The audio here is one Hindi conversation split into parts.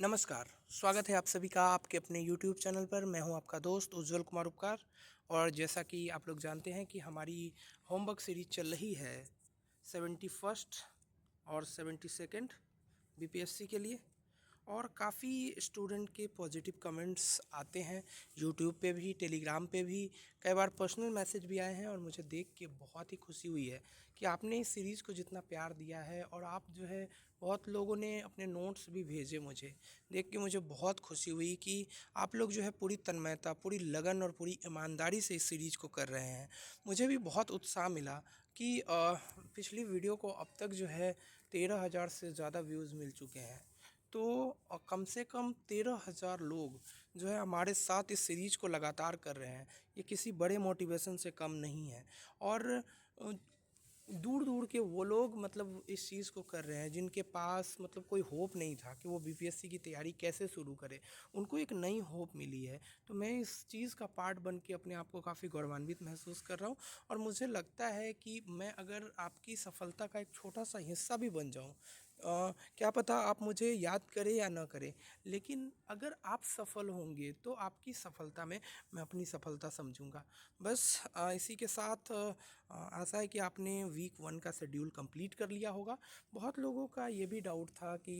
नमस्कार, स्वागत है आप सभी का आपके अपने यूट्यूब चैनल पर। मैं हूं आपका दोस्त उज्ज्वल कुमार उपकार। और जैसा कि आप लोग जानते हैं कि हमारी होमवर्क सीरीज चल रही है 71st और 72nd बीपीएससी के लिए। और काफ़ी स्टूडेंट के पॉजिटिव कमेंट्स आते हैं यूट्यूब पे भी, टेलीग्राम पे भी। कई बार पर्सनल मैसेज भी आए हैं और मुझे देख के बहुत ही खुशी हुई है कि आपने इस सीरीज़ को जितना प्यार दिया है। और आप जो है बहुत लोगों ने अपने नोट्स भी भेजे मुझे, देख के मुझे बहुत खुशी हुई कि आप लोग जो है पूरी तन्मयता, पूरी लगन और पूरी ईमानदारी से इस सीरीज़ को कर रहे हैं। मुझे भी बहुत उत्साह मिला कि पिछली वीडियो को अब तक जो है 13,000 से ज़्यादा व्यूज़ मिल चुके हैं। तो कम से कम 13,000 लोग जो है हमारे साथ इस सीरीज को लगातार कर रहे हैं। ये किसी बड़े मोटिवेशन से कम नहीं है। और दूर दूर के वो लोग मतलब इस चीज़ को कर रहे हैं जिनके पास मतलब कोई होप नहीं था कि वो बीपीएससी की तैयारी कैसे शुरू करें। उनको एक नई होप मिली है। तो मैं इस चीज़ का पार्ट बन के अपने आप को काफ़ी गौरवान्वित महसूस कर रहा हूँ। और मुझे लगता है कि मैं अगर आपकी सफलता का एक छोटा सा हिस्सा भी बन जाऊँ, क्या पता आप मुझे याद करें या ना करें, लेकिन अगर आप सफल होंगे तो आपकी सफलता में मैं अपनी सफलता समझूंगा। बस इसी के साथ आशा है कि आपने वीक 1 का शेड्यूल कंप्लीट कर लिया होगा। बहुत लोगों का ये भी डाउट था कि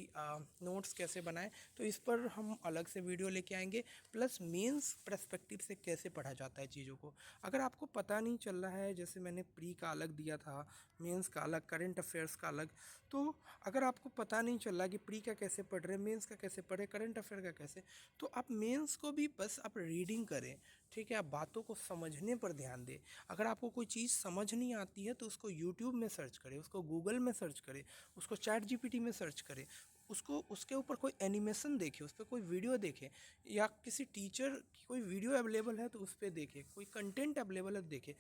नोट्स कैसे बनाएं, तो इस पर हम अलग से वीडियो लेके आएंगे। प्लस मेंस पर्सपेक्टिव से कैसे पढ़ा जाता है चीज़ों को। अगर आपको पता नहीं चल रहा है, जैसे मैंने प्री का अलग दिया था, मेंस का अलग, करंट अफेयर्स का अलग। तो अगर आपको पता नहीं चल रहा कि प्री का कैसे पढ़ रहे, मेंस का कैसे पढ़े, करंट अफेयर का कैसे, तो आप मेंस को भी बस आप रीडिंग करें। ठीक है, आप बातों को समझने पर ध्यान दें। अगर आपको कोई चीज़ समझ नहीं आती है तो उसको यूट्यूब में सर्च करें, उसको गूगल में सर्च करें, उसको चैट जीपीटी में सर्च करें, उसको उसके ऊपर कोई एनिमेशन देखें, उस पर कोई वीडियो देखें, या किसी टीचर की कोई वीडियो अवेलेबल है तो उस पर देखें, कोई कंटेंट अवेलेबल है तो देखें।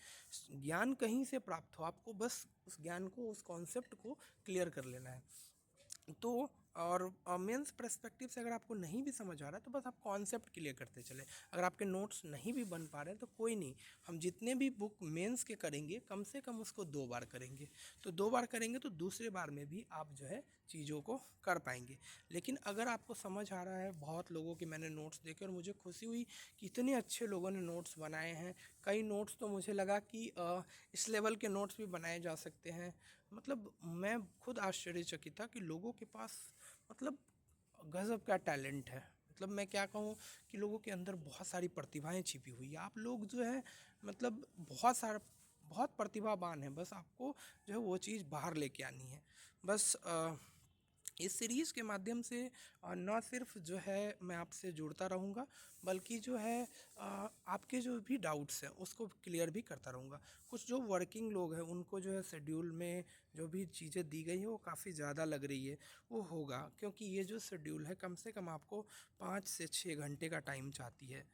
ज्ञान कहीं से प्राप्त हो, आपको बस उस ज्ञान को, उस कॉन्सेप्ट को क्लियर कर लेना है। तो और मेंस पर्सपेक्टिव से अगर आपको नहीं भी समझ आ रहा है तो बस आप कॉन्सेप्ट क्लियर करते चले। अगर आपके नोट्स नहीं भी बन पा रहे हैं तो कोई नहीं, हम जितने भी बुक मेंस के करेंगे कम से कम उसको 2 बार करेंगे। तो 2 बार करेंगे तो दूसरे बार में भी आप जो है चीज़ों को कर पाएंगे। लेकिन अगर आपको समझ आ रहा है, बहुत लोगों के मैंने नोट्स देखे और मुझे खुशी हुई कि इतने अच्छे लोगों ने नोट्स बनाए हैं। कई नोट्स तो मुझे लगा कि इस लेवल के नोट्स भी बनाए जा सकते हैं। मतलब मैं खुद आश्चर्यचकित था कि लोगों के पास मतलब गज़ब का टैलेंट है। मतलब मैं क्या कहूँ कि लोगों के अंदर बहुत सारी प्रतिभाएं छिपी हुई है। आप लोग जो है मतलब बहुत प्रतिभावान हैं, बस आपको जो है वो चीज़ बाहर लेके आनी है। बस इस सीरीज़ के माध्यम से न सिर्फ जो है मैं आपसे जुड़ता रहूँगा, बल्कि जो है आपके जो भी डाउट्स हैं उसको क्लियर भी करता रहूँगा। कुछ जो वर्किंग लोग हैं उनको जो है शेड्यूल में जो भी चीज़ें दी गई हैं वो काफ़ी ज़्यादा लग रही है, वो होगा क्योंकि ये जो शेड्यूल है कम से कम आपको 5 से 6 घंटे का टाइम चाहती है।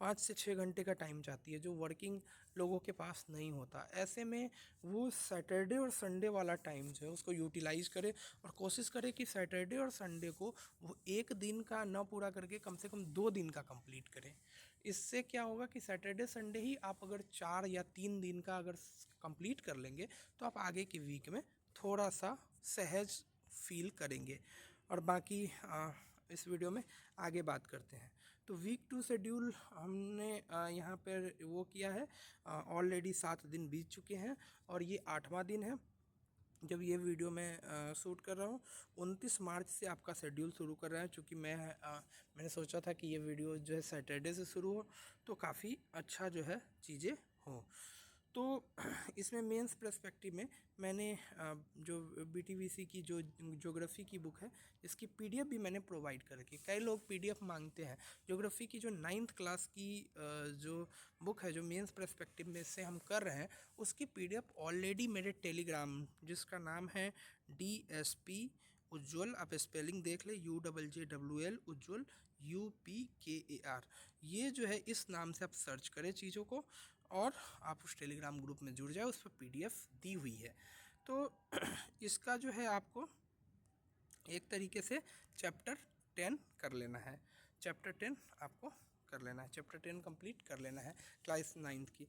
5 से 6 घंटे का टाइम चाहती है जो वर्किंग लोगों के पास नहीं होता। ऐसे में वो सैटरडे और संडे वाला टाइम जो है उसको यूटिलाइज करे और कोशिश करे कि सैटरडे और संडे को वो एक दिन का न पूरा करके कम से कम 2 दिन का कंप्लीट करें। इससे क्या होगा कि सैटरडे संडे ही आप अगर 4 या 3 दिन का अगर कंप्लीट कर लेंगे तो आप आगे की वीक में थोड़ा सा सहज फील करेंगे। और बाकी इस वीडियो में आगे बात करते हैं। तो वीक 2 शेड्यूल हमने यहाँ पर वो किया है। ऑलरेडी 7 दिन बीत चुके हैं और ये 8वां दिन है जब ये वीडियो मैं शूट कर रहा हूँ। 29 मार्च से आपका शेड्यूल शुरू कर रहे हैं, चूँकि मैंने सोचा था कि ये वीडियो जो है सैटरडे से शुरू हो तो काफ़ी अच्छा जो है चीज़ें हों। तो इसमें मेंस पर्सपेक्टिव में मैंने जो बीटीवीसी की जो ज्योग्राफी की बुक है इसकी पीडीएफ भी मैंने प्रोवाइड कर रखी है। कई लोग पीडीएफ मांगते हैं। ज्योग्राफी की जो 9th क्लास की जो बुक है जो मेंस पर्सपेक्टिव में से हम कर रहे हैं उसकी पीडीएफ ऑलरेडी मेरे टेलीग्राम, जिसका नाम है DSP उज्ज्वल, आप स्पेलिंग देख ले, UJJWL उज्ज्वल UPKAR, ये जो है इस नाम से आप सर्च करें चीज़ों को और आप उस टेलीग्राम ग्रुप में जुड़ जाए, उस पर पीडीएफ दी हुई है। तो इसका जो है आपको एक तरीके से चैप्टर 10 कर लेना है। चैप्टर 10 आपको कर लेना है, चैप्टर 10 कंप्लीट कर लेना है क्लास 9th की।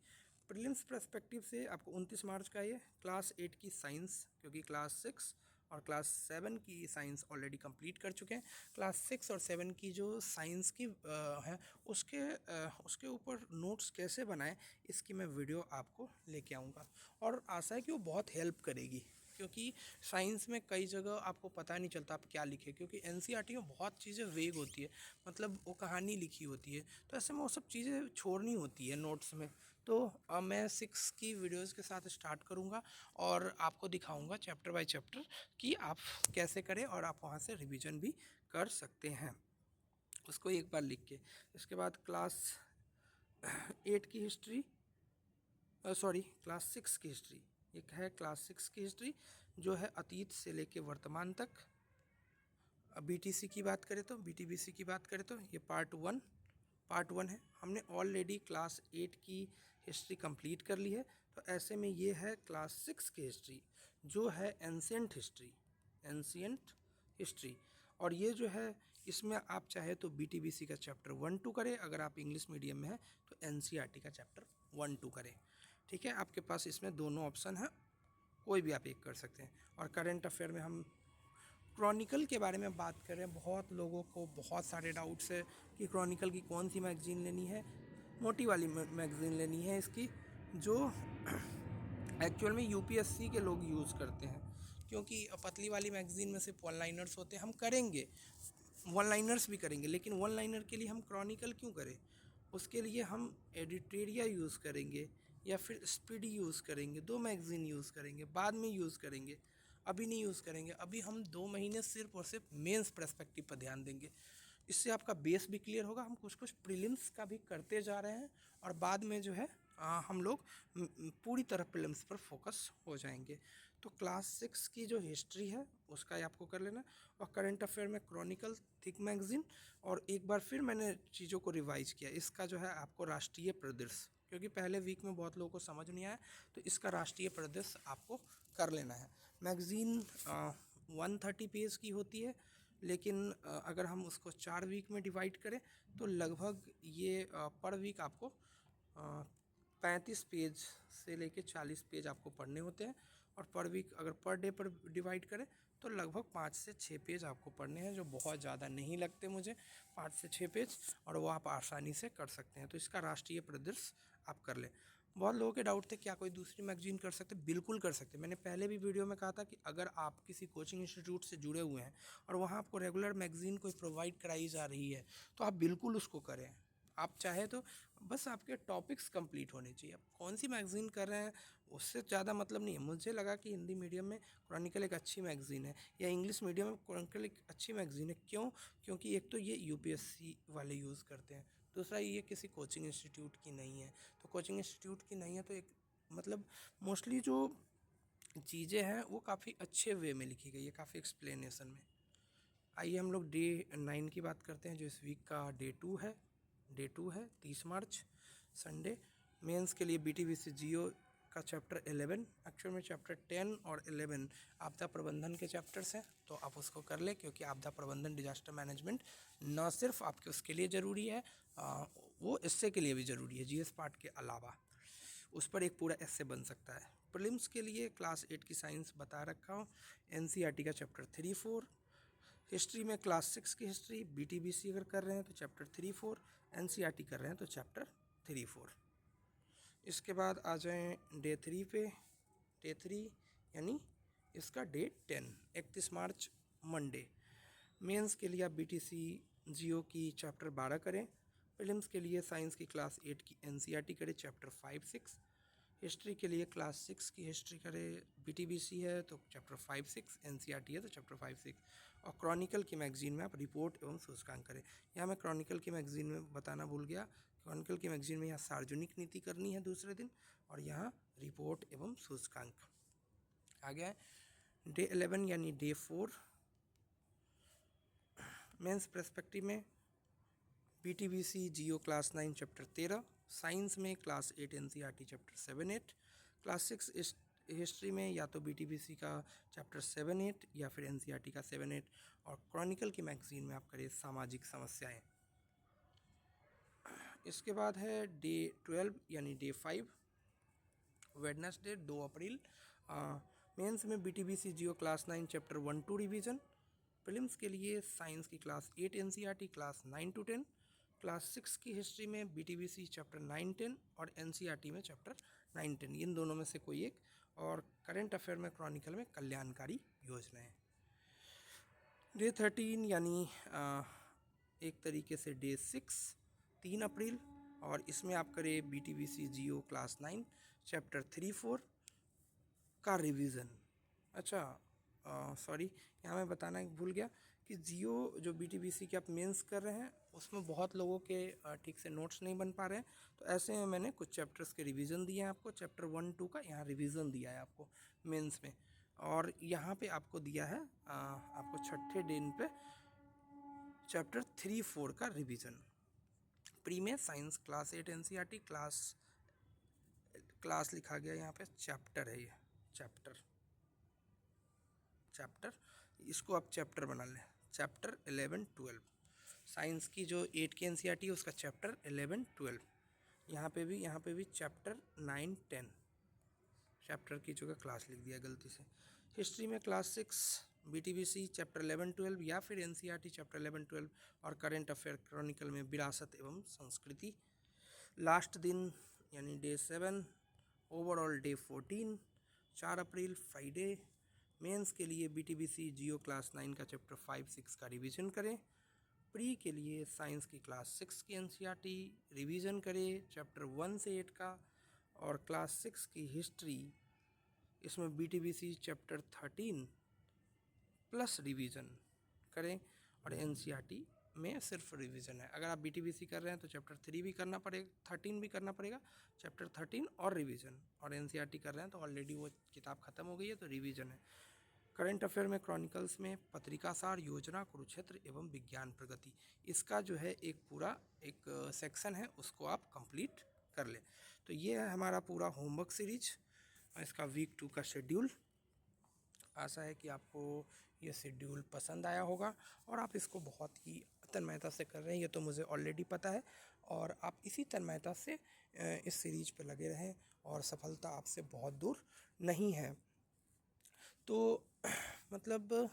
प्रीलिम्स पर्सपेक्टिव से आपको 29 मार्च का ये क्लास 8 की साइंस, क्योंकि क्लास 6 और क्लास 7 की साइंस ऑलरेडी कंप्लीट कर चुके हैं। क्लास 6 और 7 की जो साइंस की है उसके ऊपर नोट्स कैसे बनाएं इसकी मैं वीडियो आपको लेके आऊँगा, और आशा है कि वो बहुत हेल्प करेगी, क्योंकि साइंस में कई जगह आपको पता नहीं चलता आप क्या लिखें, क्योंकि एनसीईआरटी में बहुत चीज़ें वेग होती है, मतलब वो कहानी लिखी होती है, तो ऐसे में वो सब चीज़ें छोड़नी होती है नोट्स में। तो मैं 6 की वीडियोस के साथ स्टार्ट करूँगा और आपको दिखाऊँगा चैप्टर बाय चैप्टर कि आप कैसे करें, और आप वहाँ से रिवीजन भी कर सकते हैं उसको एक बार लिख के। इसके बाद क्लास 8 की हिस्ट्री, सॉरी क्लास 6 की हिस्ट्री, एक है क्लास 6 की हिस्ट्री जो है अतीत से लेके वर्तमान तक। बीटीसी की बात करें तो, बीटीबीसी की बात करें तो ये पार्ट वन है। हमने ऑलरेडी क्लास 8 की हिस्ट्री कंप्लीट कर ली है, तो ऐसे में ये है क्लास 6 की हिस्ट्री जो है एंशियंट हिस्ट्री। और ये जो है इसमें आप चाहे तो बीटीबीसी का चैप्टर 1-2 करें, अगर आप इंग्लिश मीडियम में हैं तो एनसीईआरटी का चैप्टर 1-2 करें। ठीक है, आपके पास इसमें दोनों ऑप्शन है, कोई भी आप एक कर सकते हैं। और करंट अफेयर में हम क्रॉनिकल के बारे में बात करें, बहुत लोगों को बहुत सारे डाउट्स है कि क्रॉनिकल की कौन सी मैगज़ीन लेनी है। मोटी वाली मैगज़ीन लेनी है इसकी, जो एक्चुअल में यूपीएससी के लोग यूज़ करते हैं, क्योंकि पतली वाली मैगज़ीन में सिर्फ वन लाइनर्स होते हैं। हम करेंगे वन लाइनर्स भी करेंगे, लेकिन वन लाइनर के लिए हम क्रॉनिकल क्यों करें? उसके लिए हम एडिटोरिया यूज़ करेंगे या फिर स्पीडी यूज़ करेंगे, दो मैगज़ीन यूज़ करेंगे, बाद में यूज़ करेंगे, अभी नहीं यूज़ करेंगे। अभी हम 2 महीने सिर्फ और सिर्फ मेंस पर्सपेक्टिव पर ध्यान देंगे, इससे आपका बेस भी क्लियर होगा। हम कुछ कुछ प्रीलिम्स का भी करते जा रहे हैं, और बाद में जो है हम लोग पूरी तरह प्रीलिम्स पर फोकस हो जाएंगे। तो क्लास 6 की जो हिस्ट्री है उसका ही आपको कर लेना, और करंट अफेयर में क्रॉनिकल, थिक मैगज़ीन, और एक बार फिर मैंने चीज़ों को रिवाइज़ किया। इसका जो है आपको राष्ट्रीय परिदृश्य, क्योंकि पहले वीक में बहुत लोगों को समझ नहीं आया, तो इसका राष्ट्रीय परिदृश्य आपको कर लेना है। मैगज़ीन 130 पेज की होती है, लेकिन अगर हम उसको 4 वीक में डिवाइड करें तो लगभग ये पर वीक आपको 35 पेज से लेके 40 पेज आपको पढ़ने होते हैं, और पर वीक अगर पर डे पर डिवाइड करें तो लगभग 5 से 6 पेज आपको पढ़ने हैं, जो बहुत ज़्यादा नहीं लगते मुझे, 5 से 6 पेज, और वो आप आसानी से कर सकते हैं। तो इसका राष्ट्रीय परिदृश्य आप कर लें। बहुत लोगों के डाउट थे क्या कोई दूसरी मैगजीन कर सकते? बिल्कुल कर सकते। मैंने पहले भी वीडियो में कहा था कि अगर आप किसी कोचिंग इंस्टीट्यूट से जुड़े हुए हैं और वहाँ आपको रेगुलर मैगजीन कोई प्रोवाइड कराई जा रही है, तो आप बिल्कुल उसको करें। आप चाहे तो बस आपके टॉपिक्स कंप्लीट होने चाहिए। आप कौन सी मैगज़ीन कर रहे हैं उससे ज़्यादा मतलब नहीं है। मुझे लगा कि हिंदी मीडियम में क्रॉनिकल एक अच्छी मैगज़ीन है, या इंग्लिश मीडियम में क्रॉनिकल एक अच्छी मैगज़ीन है। क्यों? क्योंकि एक तो ये यूपीएससी वाले यूज़ करते हैं, दूसरा ये किसी कोचिंग इंस्टीट्यूट की नहीं है। तो कोचिंग इंस्टीट्यूट की नहीं है तो एक मतलब मोस्टली जो चीज़ें हैं वो काफ़ी अच्छे वे में लिखी गई है, काफ़ी एक्सप्लेनेशन में। आइए हम लोग डे 9 की बात करते हैं, जो इस वीक का डे 2 है 30 मार्च संडे। मेंस के लिए बीटीबीसी जियो का चैप्टर 11, एक्चुअल में चैप्टर 10 और 11 आपदा प्रबंधन के चैप्टर्स हैं, तो आप उसको कर लें, क्योंकि आपदा प्रबंधन, डिजास्टर मैनेजमेंट न सिर्फ आपके उसके लिए ज़रूरी है, वो इससे के लिए भी ज़रूरी है, जीएस पार्ट के अलावा उस पर एक पूरा एस्से बन सकता है। प्रीलिम्स के लिए क्लास 8 की साइंस बता रखा हूँ, एनसीईआरटी का चैप्टर 3-4, हिस्ट्री में क्लास 6 की हिस्ट्री, बीटीबीसी अगर कर रहे हैं तो चैप्टर 3-4, एनसीईआरटी कर रहे हैं तो चैप्टर 3-4। इसके बाद आ जाएं डे 3 पे। डे 3 यानी इसका डे 10, 31 मार्च मंडे। मेंस के लिए आप बीटीसी जियो की चैप्टर 12 करें। प्रीलिम्स के लिए साइंस की क्लास 8 की एनसीईआरटी करें, चैप्टर 5-6। हिस्ट्री के लिए क्लास 6 की हिस्ट्री करें, बीटीबीसी है तो चैप्टर 5-6, एनसीईआरटी है तो चैप्टर 5-6। और क्रॉनिकल की मैगजीन में आप रिपोर्ट एवं सूचकांक करें। यहाँ मैं क्रॉनिकल की मैगजीन में बताना भूल गया, क्रॉनिकल की मैगजीन में यहाँ सार्वजनिक नीति करनी है दूसरे दिन, और यहाँ रिपोर्ट एवं सूचकांक। आ गया है डे 11 यानी डे 4। मेंस पर्सपेक्टिव में बीटीबीसी जियो क्लास 9 चैप्टर 13, साइंस में class 8 NCERT chapter 7-8, class 6 history में या तो बीटीबीसी का चैप्टर 7-8 या फिर एनसीईआरटी का 7-8, और क्रॉनिकल की मैगजीन में आप करें सामाजिक समस्याएं। इसके बाद है डे 12 यानी डे 5, वेडनेसडे 2 अप्रैल। मेंस में बीटीबीसी जियो क्लास 9 चैप्टर 1-2 रिवीजन। प्रीलिम्स के लिए साइंस की class 8 NCERT class 9 to 10। Class 6 की हिस्ट्री में बीटीबीसी चैप्टर 9-10 और एनसीईआरटी में चैप्टर 9-10, इन दोनों में से कोई एक। और करंट अफेयर में क्रॉनिकल में कल्याणकारी योजनाएं। डे 13 यानी एक तरीके से डे 6 3 अप्रैल, और इसमें आप करें बीटीबीसी जियो क्लास 9 चैप्टर 3-4 का रिवीजन। अच्छा, सॉरी, यहाँ मैं बताना भूल गया कि जियो जो बीटीबीसी के आप मेंस कर रहे हैं उसमें बहुत लोगों के ठीक से नोट्स नहीं बन पा रहे हैं, तो ऐसे में मैंने कुछ चैप्टर्स के रिवीजन दिए हैं आपको। चैप्टर 1-2 का यहाँ रिवीजन दिया है आपको मेंस में, और यहाँ पे आपको दिया है आपको छठे दिन पे चैप्टर 3-4 का रिवीजन। प्री में साइंस क्लास 8 एनसीईआरटी क्लास लिखा गया, यहाँ पे चैप्टर है, ये चैप्टर इसको आप चैप्टर बना लें। चैप्टर 11-12 साइंस की जो 8 की एनसीईआरटी है उसका चैप्टर 11-12। यहाँ पे भी चैप्टर 9-10 चैप्टर की जगह क्लास लिख दिया गलती से। हिस्ट्री में क्लास 6 बीटीबीसी चैप्टर 11-12 या फिर एनसीईआरटी चैप्टर 11-12, और करंट अफेयर क्रॉनिकल में विरासत एवं संस्कृति। लास्ट दिन यानी डे 7, ओवरऑल डे 14 4 अप्रैल फ्राइडे। मेंस के लिए बीटीबीसी जियो क्लास 9 का चैप्टर 5-6 का रिवीजन करें। प्री के लिए साइंस की क्लास 6 की एनसीईआरटी रिवीजन करें चैप्टर 1 से 8 का, और क्लास 6 की हिस्ट्री इसमें बीटीबीसी चैप्टर 13 प्लस रिवीजन करें, और एनसीईआरटी में सिर्फ रिवीजन है। अगर आप बीटीबीसी कर रहे हैं तो चैप्टर 3 भी करना पड़ेगा, 13 भी करना पड़ेगा, चैप्टर 13 और रिवीजन। और एनसीईआरटी कर रहे हैं तो ऑलरेडी वो किताब खत्म हो गई है तो रिवीजन है। करंट अफेयर में क्रॉनिकल्स में पत्रिकासार योजना कुरुक्षेत्र एवं विज्ञान प्रगति, इसका जो है एक पूरा एक सेक्शन है, उसको आप कंप्लीट कर लें। तो ये है हमारा पूरा होमवर्क सीरीज, इसका वीक 2 का शेड्यूल। आशा है कि आपको ये शेड्यूल पसंद आया होगा और आप इसको बहुत ही तन्मयता से कर रहे हैं, ये तो मुझे ऑलरेडी पता है। और आप इसी तन्मयता से इस सीरीज पे लगे रहें, और सफलता आपसे बहुत दूर नहीं है। तो मतलब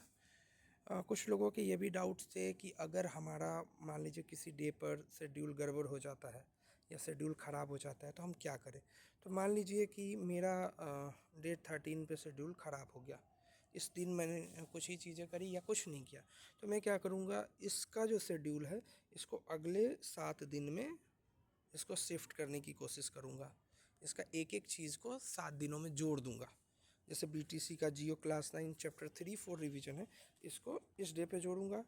कुछ लोगों के ये भी डाउट्स थे कि अगर हमारा मान लीजिए किसी डे पर शेड्यूल गड़बड़ हो जाता है या शेड्यूल ख़राब हो जाता है तो हम क्या करें। तो मान लीजिए कि मेरा डे 13 पे शेड्यूल ख़राब हो गया, इस दिन मैंने कुछ ही चीज़ें करी या कुछ नहीं किया, तो मैं क्या करूँगा, इसका जो शेड्यूल है इसको अगले 7 दिन में इसको शिफ्ट करने की कोशिश करूँगा। इसका एक एक चीज़ को 7 दिनों में जोड़ दूँगा। जैसे बीटीसी का जियो क्लास 9 चैप्टर 3-4 रिवीजन है, इसको इस डे पे जोड़ूंगा,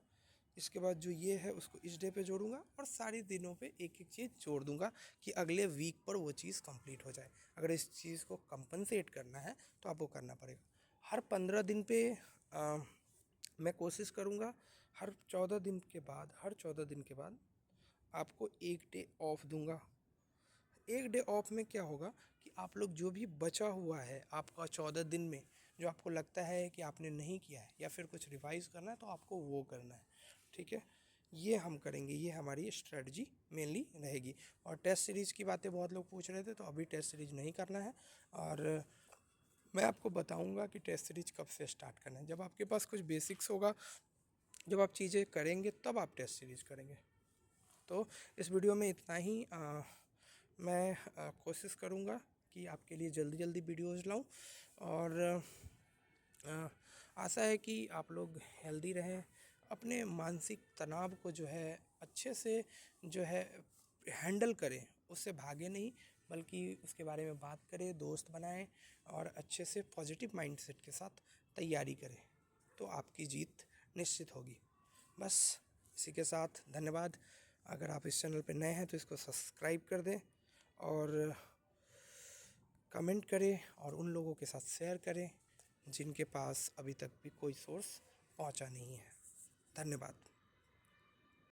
इसके बाद जो ये है उसको इस डे पे जोड़ूंगा, और सारे दिनों पे एक एक चीज़ जोड़ दूंगा कि अगले वीक पर वो चीज़ कंप्लीट हो जाए। अगर इस चीज़ को कंपनसेट करना है तो आपको करना पड़ेगा। हर 15 दिन पे मैं कोशिश करूँगा हर 14 दिन के बाद आपको एक डे ऑफ दूंगा। एक डे ऑफ में क्या होगा कि आप लोग जो भी बचा हुआ है आपका 14 दिन में, जो आपको लगता है कि आपने नहीं किया है या फिर कुछ रिवाइज करना है, तो आपको वो करना है। ठीक है, ये हम करेंगे, ये हमारी स्ट्रेटजी मेनली रहेगी। और टेस्ट सीरीज़ की बातें बहुत लोग पूछ रहे थे, तो अभी टेस्ट सीरीज़ नहीं करना है, और मैं आपको बताऊंगा कि टेस्ट सीरीज़ कब से स्टार्ट करना है। जब आपके पास कुछ बेसिक्स होगा, जब आप चीज़ें करेंगे तब आप टेस्ट सीरीज़ करेंगे। तो इस वीडियो में इतना ही। मैं कोशिश करूँगा कि आपके लिए जल्दी जल्दी वीडियोज़ लाऊं, और आशा है कि आप लोग हेल्दी रहें, अपने मानसिक तनाव को जो है अच्छे से जो है हैंडल करें, उससे भागे नहीं बल्कि उसके बारे में बात करें, दोस्त बनाएं, और अच्छे से पॉजिटिव माइंडसेट के साथ तैयारी करें, तो आपकी जीत निश्चित होगी। बस इसी के साथ धन्यवाद। अगर आप इस चैनल पर नए हैं तो इसको सब्सक्राइब कर दें, और कमेंट करें, और उन लोगों के साथ शेयर करें जिनके पास अभी तक भी कोई सोर्स पहुंचा नहीं है। धन्यवाद।